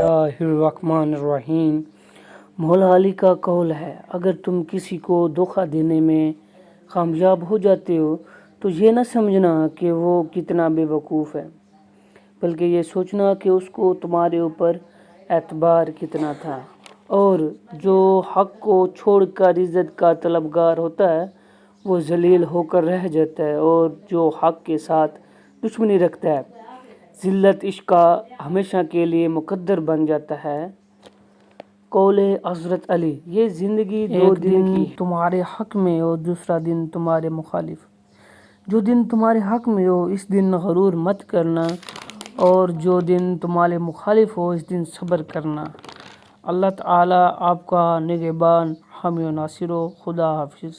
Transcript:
اللہ الرحمن الرحیم۔ مولا علی کا قول ہے، اگر تم کسی کو دھوکہ دینے میں کامیاب ہو جاتے ہو تو یہ نہ سمجھنا کہ وہ کتنا بے وقوف ہے، بلکہ یہ سوچنا کہ اس کو تمہارے اوپر اعتبار کتنا تھا۔ اور جو حق کو چھوڑ کر عزت کا طلبگار ہوتا ہے وہ ذلیل ہو کر رہ جاتا ہے، اور جو حق کے ساتھ دشمنی رکھتا ہے ذلت عشق کا ہمیشہ کے لیے مقدر بن جاتا ہے۔ قول حضرت علی، یہ زندگی دو دن کی تمہارے حق میں اور دوسرا دن تمہارے مخالف۔ جو دن تمہارے حق میں ہو اس دن غرور مت کرنا، اور جو دن تمہارے مخالف ہو اس دن صبر کرنا۔ اللہ تعالیٰ آپ کا نگہبان، حامی و ناصر ہو۔ خدا حافظ۔